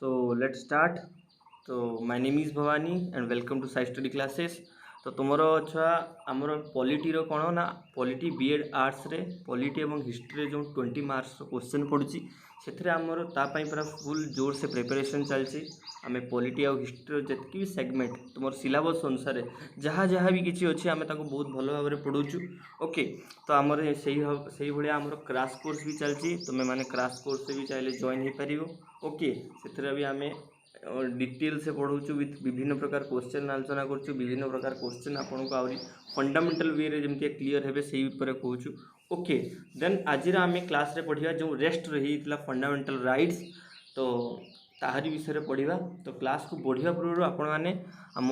So let's start. So my name is Bhavani and welcome to Sai Study Classes. तो तुमर छुआ आमर पॉलिटीर कौन ना पॉलिटी बीएड आर्ट्स रे पॉलिटी एवं हिस्ट्री जो 20 मार्क्स क्वेश्चन पड़ुची से आमर तापाई पूरा फुल जोर से प्रिपरेशन चलती आम पॉलिटी आ हिस्ट्री जितकी भी सेगमेंट तुम सिलेबस अनुसार जहाँ जहाँ भी किसी अच्छे आम बहुत भल भाव में पढ़ाऊँ ओके। तो आमर से भाया आमर क्रैश कोर्स भी चलती तुम मैंने क्रैश कोर्स भी चाहिए जॉइन हो पार ओके। से भी आम डिटेल से पढ़ाऊँ विथ विभिन्न प्रकार क्वेश्चन आलोचना करुँ विभिन्न प्रकार क्वेश्चन आपको आहरी फंडामेंटल वे रे जमी क्लीयर हे से कहूँ ओके। देन आज आम क्लास रे पढ़िया जो रेस्ट रही फंडामेंटल राइट्स तो ताहारी विषय पढ़ा। तो क्लास को बढ़िया पूर्व आपण मैंने आम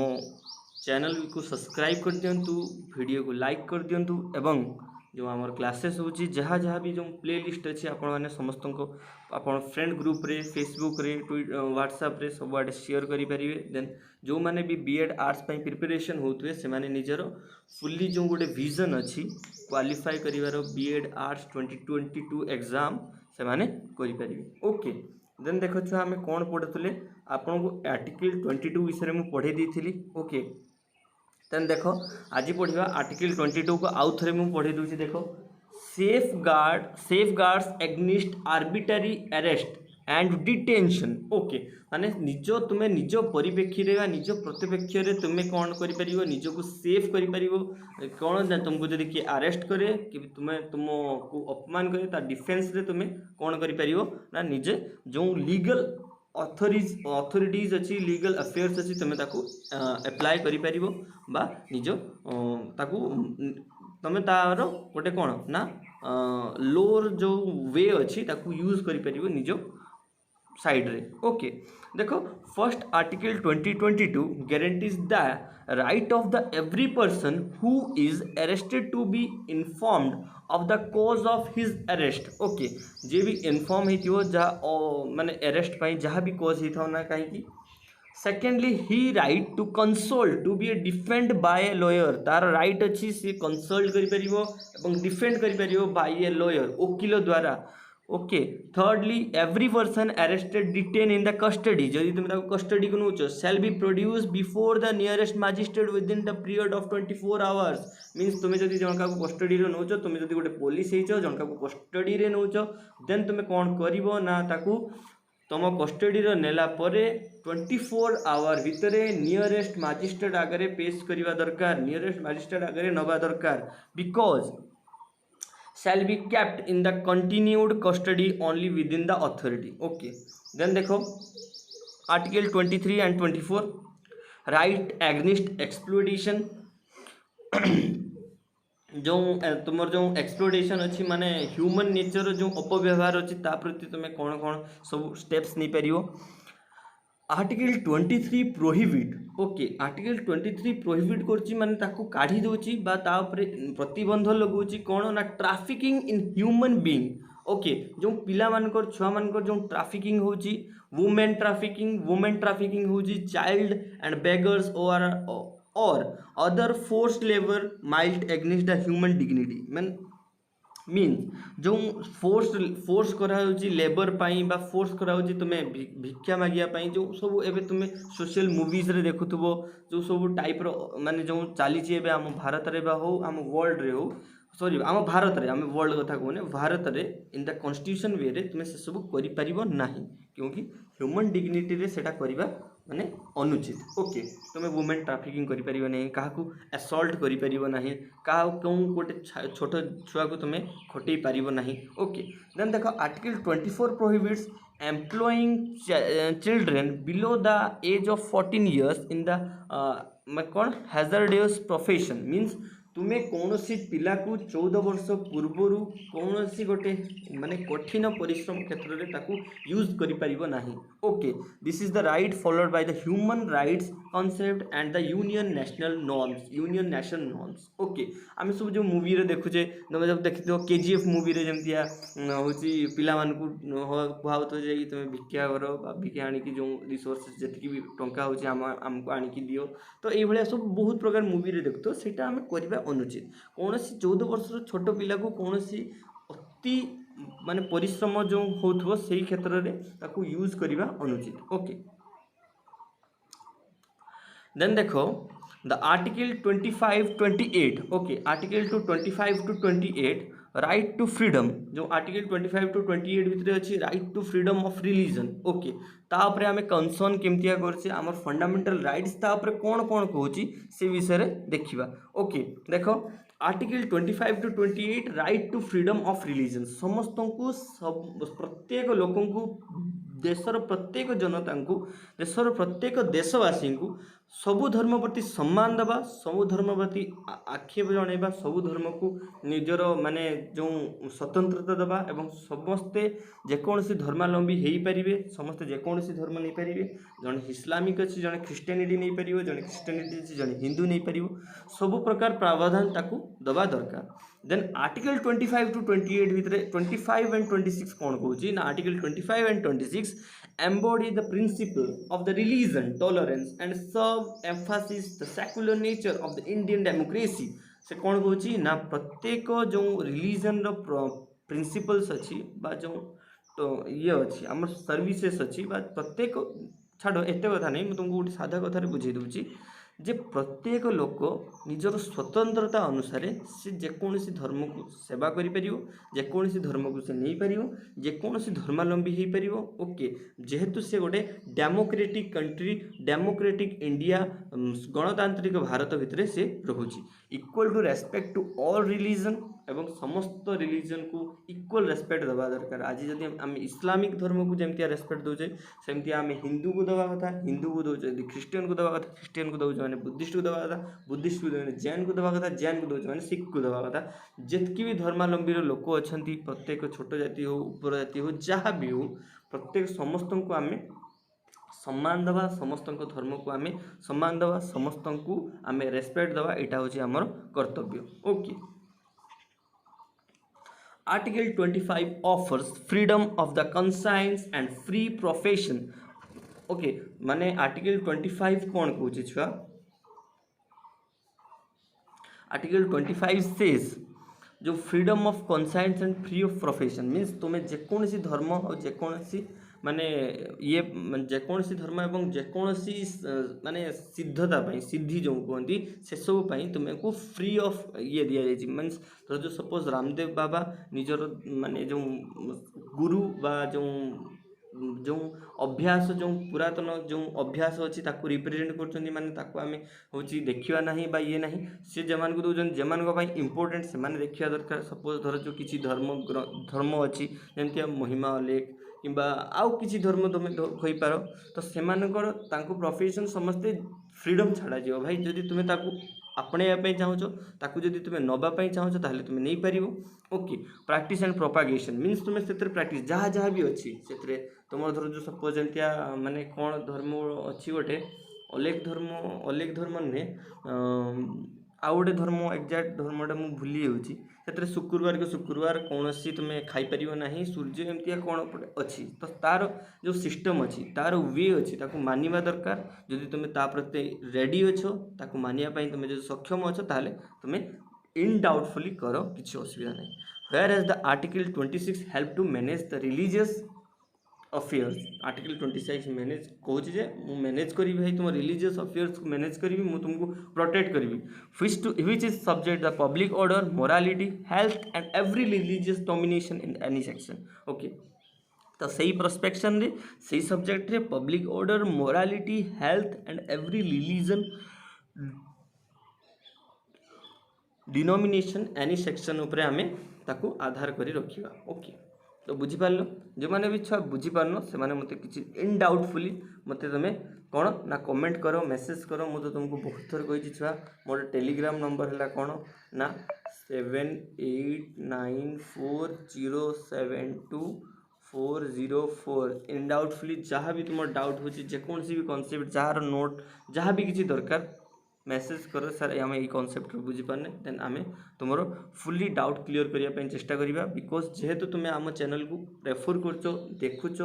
चैनल को सब्सक्राइब कर दिंतु वीडियो को लाइक कर दिंतु एवं जो आमर क्लासेस होची जहाँ जहाँ भी जो प्ले लिस्ट अच्छी आपण मैंने समस्त को आपण फ्रेंड ग्रुप रे फेसबुक रे व्हाट्सएप रे सब आड़े शेयर करेंगे। देन जो मैंने भी बीएड आर्ट्स प्रिपरेशन होते से माने निजर फुल्ली जो गोटे विजन अच्छी क्वालिफाई करिवार बीएड आर्ट्स 2022 एग्जाम से माने करें ओके। देन देख छुआ आम कौन पढ़ुले आपन को आर्टिकल 22 विषय में पढ़े दी ओके। देन देख आज पढ़ा आर्टिकल 22 को आउ थे मुझे पढ़े दूसरी देख safeguards against arbitrary arrest and detention okay. माने निज तुम्हें निज परिप्रेक्षी निज प्रतिपेक्ष तुम्हें कौन कर निज को सेफ कर कौन तुमको जब किए अरेस्ट करे कि तुम्हें तुमको अपमान करे डिफेन्स रे तुम्हें कौन कर निजे जो लीगल अथॉरिटीज अच्छी लीगल अफेयर्स अच्छी तुम्हें एप्लाय कर निज ताकू तुम तार गोटे कौन ना लोर जो वे अच्छी ताकू यूज कर निज साइड रे ओके। देखो first article 2022 guarantees the right of the every person who is arrested to be informed of the cause of his arrest okay. जे भी इनफॉर्म हो जहाँ माने अरेस्ट पाई जहाँ भी कॉज होता ना कहीं। Secondly he right to consult to be defend by a lawyer तार राइट अच्छी सी कंसल्ट कर डिफेंड कर बाय ए लॉयर वकील द्वारा okay. Thirdly every person arrested detain in the custody जदि तुम कस्टडी को नौच shall be produce before the nearest magistrate within the period of 24 hours means तुम जब जनका को कस्टडी नौच तुम जब गोटे पुलिस हो जनका को कस्टडी रे नौच देन तुम कौन कर ना ताकू तुम कस्टडी नेला परे 24 आवर भितर नियरेस्ट मजिस्ट्रेट आगे पेश करवा दरकार नियरेस्ट मजिस्ट्रेट आगे नवा दरकार because shall be kept in the continued custody only within the authority okay। then देखो article 23 and 24 right against exploitation जो तुम जो एक्सप्लोटेशन अच्छी माने ह्यूमन नेचर जो अपव्यवहार अच्छी प्रति तुम कौन कौन सब स्टेप्स नहीं पार। Article 23 prohibit okay. Article 23 prohibit कर माने ताको काढ़ी दोची बा ता ऊपर प्रतिबंध लगाउची कौन ना trafficking in human being okay. जो पिला मानकर छुआ मानकर जो ट्राफिकिंग होची वुमेन ट्राफिकिंग होची चाइल्ड एंड बेगर्स और other forced labour mild against the human dignity means जो फोर्स कराउची लेबर पाई बा फोर्स कराउची तुम्हें भिक्षा मागिया जो सब एवं तुम्हें सोशल मुवीज रे देखुथबो जो सब टाइप रो माने जो चली आम भारत रे हो आम वर्ल्ड रे हो सॉरी आम भारत रे आम वर्ल्ड कथा कहने भारत रे इन द कॉन्स्टिट्यूशन वे रे तुम्हें से सब करि नहीं क्योंकि ह्यूमन डिग्निटी रे सेटा करिबा माने अनुचित ओके। तुम्हें वुमेन ट्राफिकिंग करि नहीं क्या असल्ट करि नहीं क्या कौन गोटे छोट छुआ को तुम्हें खटई पार नहीं ओके। देन देखो article 24 prohibits employing children below the age of 14 years in the कौन हैजर्डियस प्रोफेशन मीन्स तुम्हें कौन सी पिला को 14 वर्ष पूर्वर कौन सी गोटे माने कठिन परिश्रम क्षेत्र में ताकू यूज करि नहीं okay. This is the right followed by the human rights concept and the union national norms okay. आम सब जो मूवी रे देखुचे तुम जब देखी KGF मूवी रे जमतिया होची पिला मान को कहतो जे तुम भिक्षा कर भिक्षा आनी जो रिसोर्स जति भी टंका होची हमको आनी दियो तो ये भाया सब बहुत प्रकार मूवी रे देखतो सेटा आम करबा अनुचित। कौन 14 वर्ष छोट पिला को कौन अति माने परिश्रम जो होथबो सेही क्षेत्र रे ताकू यूज करिबा अनुचित। ओके देन देखो the article 25-28 okay article to 25-28 right to freedom जो आर्टिकल 25-28 भितर अच्छी right to freedom of religion okay तापर आम कंसर्न केमतिया करछे आमर फंडामेंटल राइट्स तापर कौन कौन कहूची से विषय रे देखिबा। ओके देखो article 25-28 right to freedom of religion समस्त को सब प्रत्येक लोक देशर प्रत्येक जनता को देशर प्रत्येक देशवासी को सबु धर्म प्रति सम्मान देवा सबु धर्म प्रति आक्षेप जणेबा सबु धर्म को निजर माने जो स्वतंत्रता देवा एवं समस्ते जेकोसी धर्मावलंबी हो पारे समस्ते जेकोसी धर्म नहीं पारे जड़े इस्लामिक अच्छी जड़े ख्रीष्टियानिटी नहीं पार जड़े ख्रीष्टियानिटी अच्छी जड़े हिंदू नहीं पार सबु प्रकार प्रावधान ताकू दबा दरकार। देन आर्टिकल 25-28 भितर 25 and 26 कौन कहूँ ना article 25 and 26 embody the principle of the religion tolerance and serve emphasis the secular nature of the Indian democracy से कौन कहूँ ना प्रत्येक जो रिलीजन प्रिंसिपल्स अच्छी बा जो तो ये अच्छी आम सर्विसेस अच्छी बा प्रत्येक छाड़ एत कथा नहीं मुझे तुमको गोटे साधा कथार बुझे दूसरी जे प्रत्येक लोक निजर स्वतंत्रता अनुसार से जेकोसी धर्म को सेवा करेकोसी धर्म को से नहीं पार जेकोसी धर्मावलंबी हो पार। ओके जेहेतु से गोटे डेमोक्रेटिक कंट्री डेमोक्रेटिक इंडिया गणतांत्रिक भारत भितर से रोचे equal to respect to all religion एवं समस्त रिलीजन को इक्वल रेस्पेक्ट दवा दरकार। आज जदि आम इस्लामिक धर्म को जमती रेस्पेक्ट दौचे सेमती आम हिंदू को दवा कथा हिंदू को दौचे ख्रीष्टियन को दवा कथा ख्रीष्टियन को दौचे मैंने बुद्धिस्ट को दवा कथा बुद्धिस्ट को दौचे जैन को दवा कथा जैन को दौचे मैंने सिख को दवा कथा जितकी भी धर्मावलंबी लोक अच्छा प्रत्येक छोट जाति हो उपर जाति हो जहाँ भी हो प्रत्येक समस्त को आम सम्मान दवा समस्त धर्म को आम सम्मान दवा समस्त को आम रेस्पेक्ट दवा यहाँ हूँ आमर कर्तव्य। Okay article 25 offers freedom of the conscience and free profession। Okay माने आर्टिकल 25 कौन कहूँ छुआ आर्टिकल 25 says जो freedom of conscience and free of profession means तुम्हें जेकोसी धर्म और जेकोसी माने ये जेकोसी धर्म एवं जेकोसी माने सिद्धता सिद्धि जो कहती से सब तुमको फ्री ऑफ ये दि जाए मीन्स जो सपोज रामदेव बाबा निजर माने जो गुरु बा जो अभ्यास जो पुरातन जो अभ्यास अच्छी रिप्रेजेंट कर माने आम हूँ देखा ना बा ये ना सी जमान को दौरान जमान इंपोर्टेंट से देखा दरकार सपोज धर जो किसी धर्म अच्छी जमी महिमा अलेख कि आउ किसी धर्म तुम हो पार तो से प्रोफेशन समस्ते फ्रीडम छाड़ा जाओ भाई जदि तुम्हें आपणे चाहो ताकू जदि तुम्हें नवाई चाहो ताहले तुम्हें नहीं पार। Okay practice and propagation means तुम्हें से प्रैक्टिस जहाँ जहाँ भी अच्छी से तुम धर जो सपोज जमतिया माने कौन धर्म अच्छी गोटे अलेख धर्म नुहे आउ गोटे धर्म एक्जाक्ट धर्मटा मुझे भूली जाऊँगी शुक्रवार को शुक्रवार कौन सी तुम्हें खाईपर ना सूर्य एमती कौन अच्छी तो तार जो सिस्टम अच्छी तार वे अच्छी ताकू मानिबा दरकार जदि तुम्हें प्रति रेडी अच्छो ताकू मानियापाई तुम्हें जो सक्षम अच्छो ताहले तुम्हें इनडाउटफुली करो किसी असुविधा नहीं। Where as the article 26 help to manage the religious affairs article 26 manage कहूँ जे मु मैनेज करी भाई तुम रिलीजियस अफेयर्स को मैनेज करी मु तुमको प्रोटेक्ट करी which is subject the public order morality health and every religious domination in any section. Okay तो सही प्रोस्पेक्शन रे सही सब्जेक्ट रे public order morality health and every religion denomination any section उपरे आमे ताकू आधार करी रखिबा। ओके तो बुझीपार जो मैंने भी छुआ बुझीपारन से मत कि इनडाउटफुली मत तुम्हें कौन ना कमेंट करो मेसेज करो मुझे तुमको बहुत थर कही छुआ मोर टेलीग्राम नंबर है कौन ना 7894072404 इनडाउटफुली जहाँ भी तुम डाउट हो जेकोसी भी कॉन्सेप्ट जार नोट जहाँ भी किसी दरकार मेसेज करो सर आम ये कॉन्सेप्ट बुझीपारने देन आम तुम फुली डाउट क्लीयर करने चेष्टा करिबा बिकॉज जेहेतु तुम्हें आम चैनल को रेफर करचो देखुच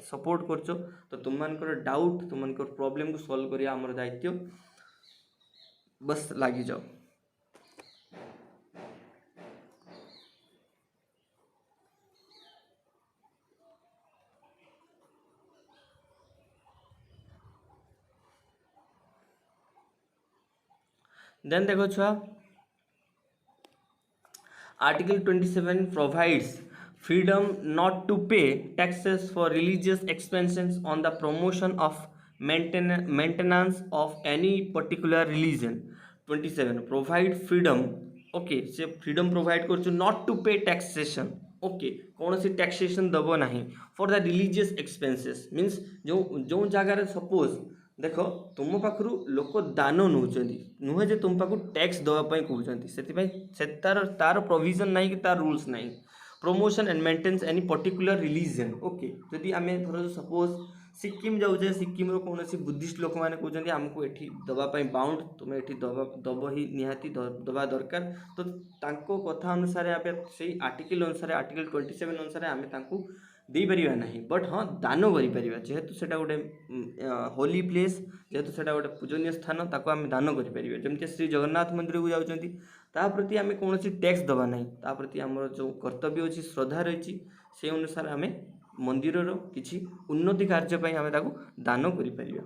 सपोर्ट करचो तो तुम डाउट तुम प्रॉब्लम को सॉल्व करिया आमर दायित्व बस लगी जाओ। देन देखो छुआ Article 27 provides freedom not to pay taxes for religious expenses on the promotion of maintenance of any particular religion. 27 provide freedom, okay, से freedom provide कर not to pay taxation, okay, कौन सी taxation दबो नहीं for the religious expenses means जो जो जगह suppose देख तुम पाखु लोक दान नौ नुहे जे तुम पाखु टैक्स दवाई कहते से तार प्रोविजन ना कि तार रूल्स ना promotion and maintenance any particular religion okay जदि आम धर सपोज सिक्किम जाऊे सिक्किम कौन बुद्धिस्ट लोक मैंने कहते आमको ये दवाई बाउंड तुम्हें ये दब ही निहाती दबा दरकार तो तांको कथा अनुसार से आर्टिकल अनुसार आर्टिकल 27 अनुसार आम दे पारिबा नहीं बट हाँ दान करिपारिबा जेहेतु सेटा गोटे होली प्लेस जेहेतु सेटा गोटे पूजनीय स्थान ताको आम दान करिपारिबा जमती श्री जगन्नाथ मंदिर को जाउछंती ता प्रति आम कौन टैक्स दबा नहीं ता प्रति आमर जो कर्तव्य अच्छी श्रद्धा रही से अनुसार आम मंदिर किसी उन्नति कार्य आम दान करिपारिबा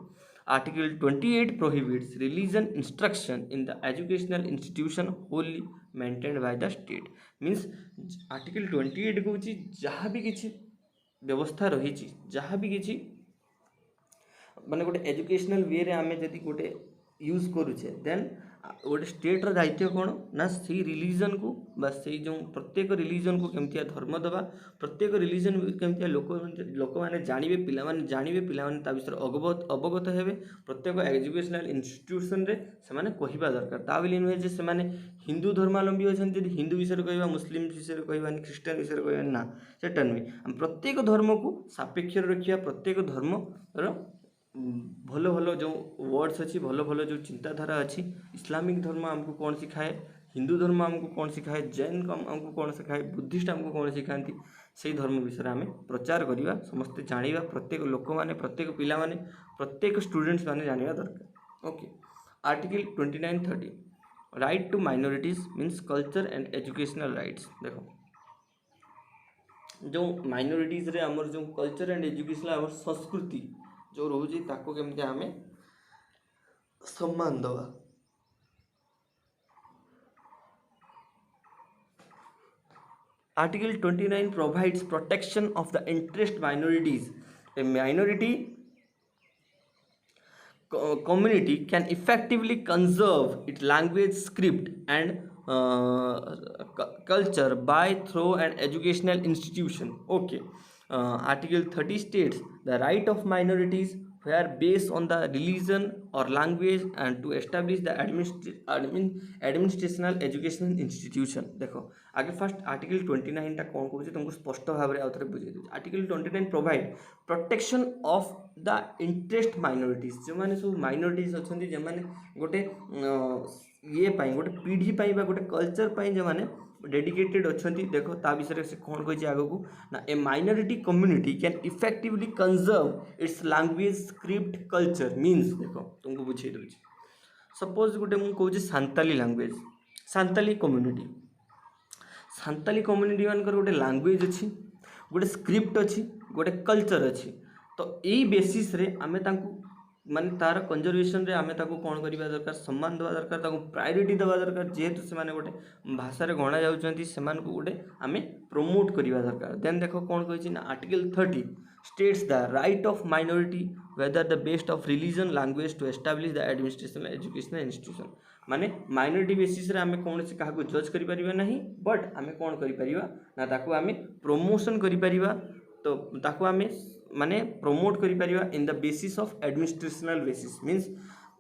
article 28 prohibits religion instruction in the educational institution wholly maintained by the state means article 28 कहूँ जहाँ भी किसी व्यवस्था रही जहाँ भी किसी माने गोटे एजुकेशनल वे रे आमे जदि गोटे यूज करुचे देन गोटे स्टेट रो दायित्व कौन ना से रिलीजन को बा से जो प्रत्येक रिलीजन को केमतिया धर्म दबा प्रत्येक रिलीजन केमतिया लोक माने जानिबे पिला माने जानिबे पिला माने ता विषय अवगत हेबे प्रत्येक एजुकेशनल इंस्टीट्यूशन रे से माने कहिबा दरकार ता बिली नुहे जे से माने हिंदू धर्मावलंबी अछन जदि हिंदू विषय कहबा मुस्लिम विषय कहबा ख्रिस्टियन विषय कहबा ना सेटा नुहे हम प्रत्येक धर्म को सापेक्ष रखिया प्रत्येक धर्म रो भल भल जो वर्ड्स अच्छी भल भल जो चिंताधारा अच्छी इस्लामिक धर्म आमको कौन सिखाए हिंदू धर्म आमको कौन सिखाए जैन आमको कौन सिखाए बुद्धिस्ट आमको कौन सिखाती से धर्म विषय आम प्रचार करवा समस्ते जाना प्रत्येक लोक मैंने प्रत्येक पिला माने प्रत्येक स्टूडेंट्स मैंने जाना दरकार okay article 29-30 right to minorities means culture and educational rights देखो जो माइनॉरिटीज रे आमर जो कल्चर एंड एजुकेशनल आमर संस्कृति जो रोजी ताको केमते आमे सम्मान दवा article 29 provides protection of the interest minorities a minority community can effectively conserve its language script and culture by through an educational institution okay Article 30 states the right of minorities were based on the religion or language and to establish the administrational educational institution देखो आगे first article 29 टा कौन कहूँ तुमको स्पष्ट भाव में आउथरे बुझे दूँ article 29 provide protection of the interest minorities जो माने सब माइनॉरिटीज अच्छे जो माने गोटे ये पाई गोटे पीढ़ी पाई बा गोटे कल्चर पाई जो माने डेडिकेटेड अच्छा देखो ता विषय से कौन कही आग को ना a minority community can effectively conserve its language script culture means देखो तुमको बुझे दूँ सपोज गोटे मुझे कहूँ सांताली लैंग्वेज सांताली कम्युनिटी मानकर गोटे लैंग्वेज अच्छी गोटे स्क्रिप्ट अच्छी गोटे कल्चर अच्छी तो यही बेसिस रे आमे तांकू माने तार कंजर्वेशन रे आमे ताको कौन करवा दरकार सम्मान देवा दरकार ताको प्रायोरिटी देवा दरकार जेहेतु से माने गोटे भाषा रे गणा जाउछंती सेमान को गोटे आमे प्रमोट करवा दरकार देन देखो कौन कहिछि ना article 30 states the right of minority whether the based of religion language to establish the administrational educational institution माने माइनॉरिटी बेसिस रे आमे कौन से काहा को जज करि परिबा नहीं बट आमे कौन करि परिबा ना ताको आमे प्रमोशन करि परिबा तो ताको आमे माने प्रमोट करि परिबा in the basis of administrational basis means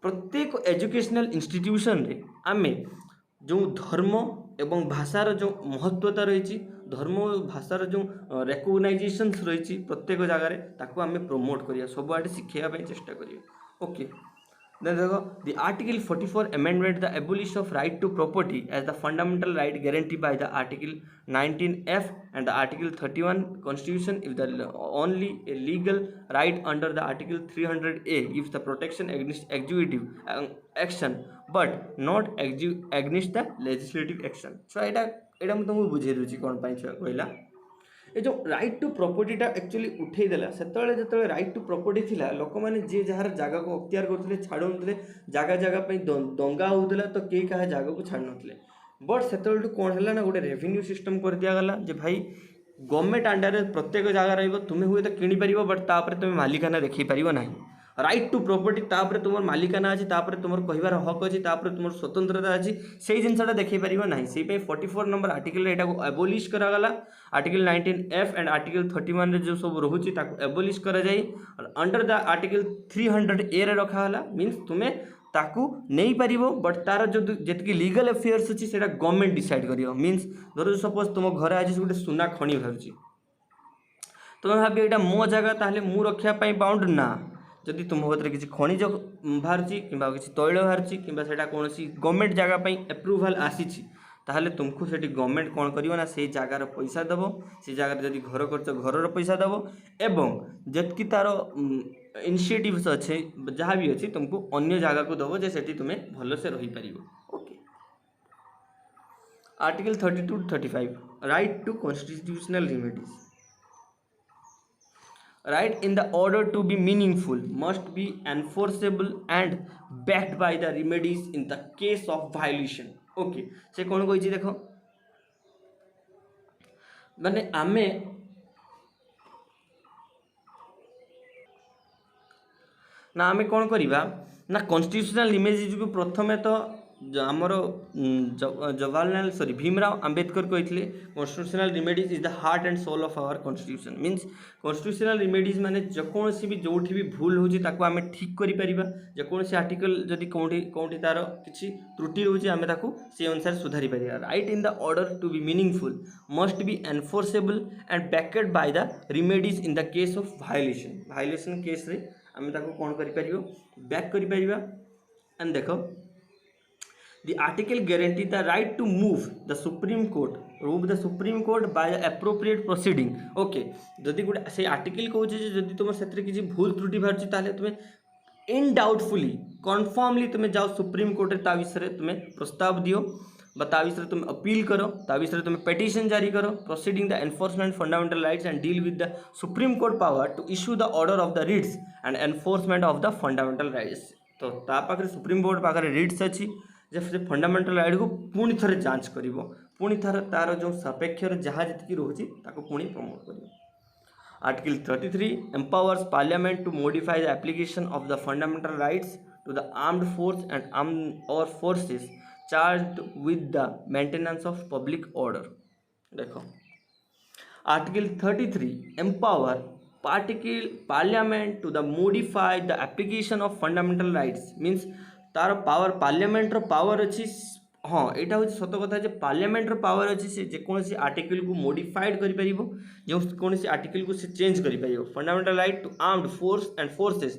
प्रत्येक एजुकेशनल इंस्टीट्यूशन रे आमे जो धर्म एवं भाषार जो महत्वता रही धर्म भाषार जो रेकग्नाइजेशन्स रही प्रत्येक जगार ताको आमे प्रमोट करिया सब आडे शिखेबा चेष्टा करिया okay Then the Article 44 amendment the abolish of right to property as the fundamental right guaranteed by the Article 19F and the Article 31 Constitution if the only a legal right under the Article 300A gives the protection against executive action but not against the legislative action. So एटा मैं तुमको बुझे दूची कौन पाई कहला ये जो right to प्रॉपर्टीटा actually उठे देला सेतବେଳେ ଯେତେବେଳେ ରାଇଟ୍ ଟୁ ପ୍ରପର୍ଟି ଥିଲା ଲୋକମାନେ ଯିଏ ଯାହାର ଜାଗାକୁ ଅକ୍ତିଆର କରୁଥିଲେ ଛାଡ଼ୁନଥିଲେ ଜାଗା ଜାଗା ପାଇଁ ଦଙ୍ଗା ହେଉଥିଲା ତ କେହି କାହା ଜାଗାକୁ ଛାଡ଼ୁନଥିଲେ ବଟ୍ ସେତେବେଳଠୁ କ'ଣ ହେଲା ନା ଗୋଟେ ରେଭିନ୍ୟୁ ସିଷ୍ଟମ୍ କରିଦିଆଗଲା ଯେ ଭାଇ ଗଭର୍ଣ୍ଣମେଣ୍ଟ ଅଣ୍ଡରରେ ପ୍ରତ୍ୟେକ ଜାଗା ରହିବ ତୁମେ ହୁଏତ କିଣିପାରିବ ବଟ୍ ତାପରେ ତୁମେ ମାଲିକାନା ଦେଖାଇ ପାରିବ ନାହିଁ রাইট টু প্রপর্টি তাপরে তোমার মালিকানা আছে তাপরে তোমার কহিবার হক আছে তাপরে তোমার স্বতন্ত্রতা আছে সেই জিনিসটা দেখাই পারিব না সেইপাই 44 নম্বর আর্টিকল এটা এবলিশ করাগলা আর্টিকল 19F এন্ড আর্টিকল 31 রে যে সব রহুছি তাকে এবলিশ করা যাই अंडर द आर्टिकल 300A রে রখা হলা মিন্স তুমি তাকু নেই পারিব বট তার যেতকি লিগাল अफेयर्स আছে সেটা গভর্নমেন্ট ডিসাইড করিও মিন্স ধরো সপোজ তুম ঘরে আজ গোটে সুনা খনি ভাবছি তুমি ভাবি এটা মো জায়গা তাহলে মু রক্ষা পাই বাউন্ড না जदि तुम भीतर किसी खनिज बाहर कि किसी तैल बाहर कि कौन गवर्नमेंट जगह एप्रुवाल आसी ताहले तुमको से गवर्नमेंट कौन करना से जगार पैसा दब से जगार जब घर कर घर पैसा दब एवं जितकी तार इनिशिएटिव्स अच्छे जहाँ भी अच्छी तुमको अन्य जगह को दब जे से तुम्हें भल से रही पार okay article 32-35 right to constitutional remedies right in the order to be meaningful must be enforceable and backed by the remedies in the case of violation okay से कौन कही देखो माने आमे ना आमे कौन करिबा ना कॉन्स्टिट्यूशनल इमेजेस को प्रथमे तो आमर जवाहरलाल सॉरी भीमराव अंबेडकर कहते constitutional remedies is the heart and soul of our constitution means constitutional remedies माने जेकोसी भी जोठी भी भूल होची ताको आमे ठीक करि परिबा जेकोसी आर्टिकल जदि कोठी तार किछि त्रुटि होची आमे ताको से अनुसार सुधारी परिबा right in the order to be meaningful must be enforceable and backed by the remedies in the case of violation case रे आमे ताको कोन करि परिबो बैक करि परिबा एंड देखो The article guarantee the right to move the Supreme Court by the appropriate proceeding. Okay, जदि गोटे से आर्टिकल कहूँ जदि तुम से किसी भूल त्रुटि बाहर ताले तुम्हें इनडाउटफुली कन्फर्मली तुम्हें जाओ सुप्रीम कोर्ट ता विषय तुम्हें प्रस्ताव दियो ता विषय तुम अपील करो ता विषय तुम पेटिशन जारी करो proceeding the enforcement fundamental rights and deal with the supreme court power to issue the order of the writs and enforcement of the fundamental rights तो ता पाखरे सुप्रीम कोर्ट पाखरे रिट्स अच्छी जब से फंडामेंटल राइट को पुणी थे जांच कर पुणी थर तार जो सापेक्षर जहाँ जी रोचे पुणी प्रमोट कर article 33 empowers parliament to modify the application of the fundamental rights to the armed force and और forces charged with the maintenance of public order देखो article 33 empower parliament to the modify the application of fundamental rights means तार power parliament power अच्छी हाँ यहाँ हूँ सत कथा parliament power अच्छी से जेकोसी आर्टिकल को मॉडिफाइड कर जो कौन आर्टिकल को से चेंज कर fundamental right to armed force and forces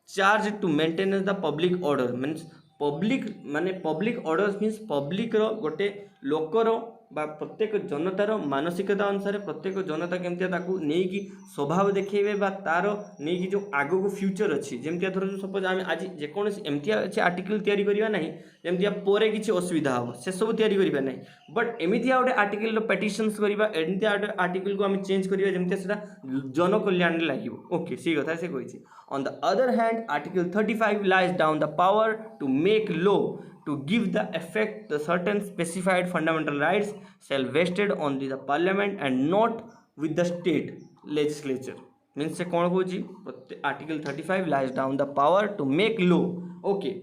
charge to maintenance the public order means public माने पब्लिक ऑर्डर मीन्स पब्लिक रो गोटे लोकर बा प्रत्येक जनतार मानसिकता अनुसार प्रत्येक जनता केमती नहीं स्वभाव देखेबे बा तार नहीं जो आग को फ्यूचर अच्छी जमती धर सपोज आम आज जेकोसी एमती अच्छे आर्टिकल तैयारी करवा ना जमती पर किसी असुविधा हम से सब तैयारी करवा ना बट एमती गोटे आर्टिकल पेटिशन्स करवा एमती आर्टिकल को आम चेंज करवा जमती जन कल्याण लगे ओके सी कथा से कही on the other hand article 35 lies down the power to make law to give the effect the certain specified fundamental rights shall vested on the parliament and not with the state legislature means से कौन कहूँ article 35 lays down the power to make law okay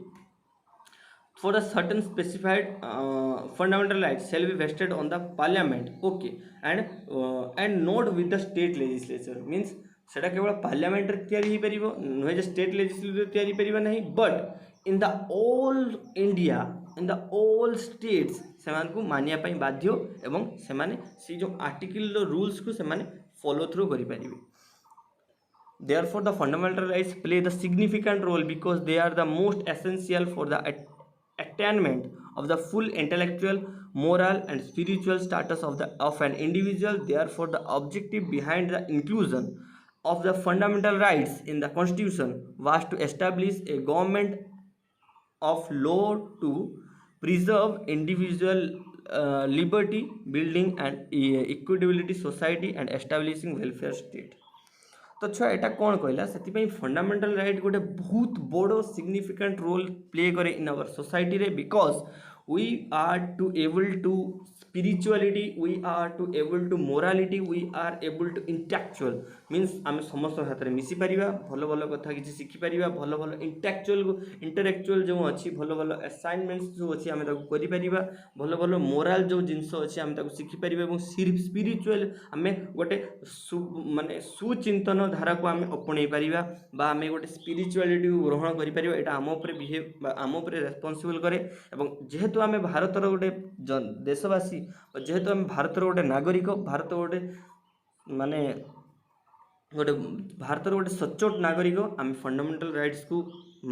for the certain specified fundamental rights shall be vested on the parliament okay and not with the state legislature means सेटा केवल parliament तैयारी पारिबो नुहे state legislature तैयारी पारिबा नहीं but in the all India in the all states सेमान को मानिया पई बाध्य एवं सेमाने सी जो आर्टिकल रूल्स को सेमाने फॉलो थ्रू करि पारिबे therefore the fundamental rights play the significant role because they are the most essential for the attainment of the full intellectual moral and spiritual status of an individual therefore the objective behind the inclusion of the fundamental rights in the constitution was to establish a government of law to preserve individual liberty building and equitability society and establishing welfare state. तो छुआ एटा कौन कहला से fundamental right गोटे बहुत बड़ significant role play करे in our society रे because we are to able to spirituality, we are to able to morality, we are able to intellectual means आम समस्त हाथ में मिसी पारिबा भल भल कथा किसी शिखि पारिबा भल भल इंटेलेक्चुअल जो अच्छी भल भल असाइनमेंट्स जो अच्छी आम करि पारिबा भल भल मोराल जो जिनस अच्छी आम शिखि पारिबा एवं स्पिरिचुअल आम गोटे माने सुचिंतन धारा को आम अपणई पारिबा बा आम गोटे स्पिरिचुअलिटी ग्रहण करि पारिबा एटा आम ऊपर बिहेव आम ऊपर रेस्पॉन्सिबल करे एवं जेहेतु आम भारतर गोटे देशवासी जेहेतु आम भारतर गोटे नागरिक भारत गोटे माने गोटे भारतर गोटे सचोट नागरिक आम फंडामेंटल राइट्स को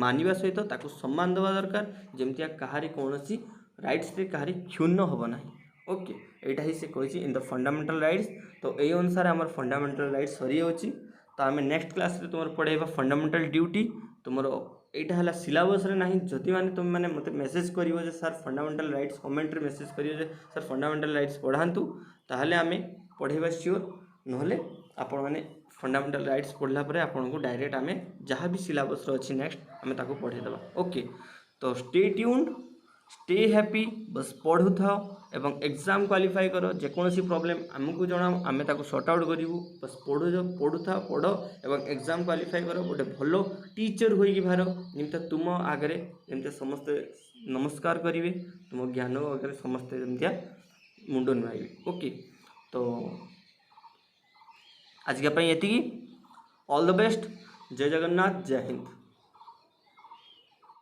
मानिबा सहित ताकू सम्मान देवा दरकार जेमतिया कहारी कौनसी राइट्स रे कहारी क्षुण्ण होब नाही। ओके एटा ही से कहिछि इन द फंडामेंटल राइट्स। तो एई अनुसार हमर फंडामेंटल राइट्स सरी होछि। तो आम नेक्स्ट क्लास रे तुमर पढ़ेबा फंडामेंटल ड्यूटी तुमर एटा हला सिलेबस रे नाही जति माने तुम माने मते मेसेज करिवो जे सर फंडामेंटल राइट्स कमेंट रे मेसेज करिवो जे सर फंडामेंटल राइट्स पढ़ांतु ताहले आमे पढ़ेबा श्योर नहले आपण माने फंडामेंटल राइट्स पढ़ला परे आपण को डायरेक्ट आमे जहाँ भी सिलेबस रे अछि नेक्स्ट आमे ताको पढ़े देबा। ओके तो स्टे ट्यून्ड स्टे हैप्पी बस पढ़ु था एवं एग्जाम क्वालिफाई करो जेकोसी प्रॉब्लम आमको जनाओ आमे ताको सॉर्ट आउट करूँ बस पढ़ु था पढ़ एवं एग्जाम क्वालिफाई करो गोटे भलो टीचर होइकी बाहर जमते तुम आगे जमते समस्ते नमस्कार करेंगे तुम ज्ञान आगे समस्ते जमतिया मुंड नुआइबे। ओके तो आज के एतिकी ऑल द बेस्ट जय जगन्नाथ जय हिंद।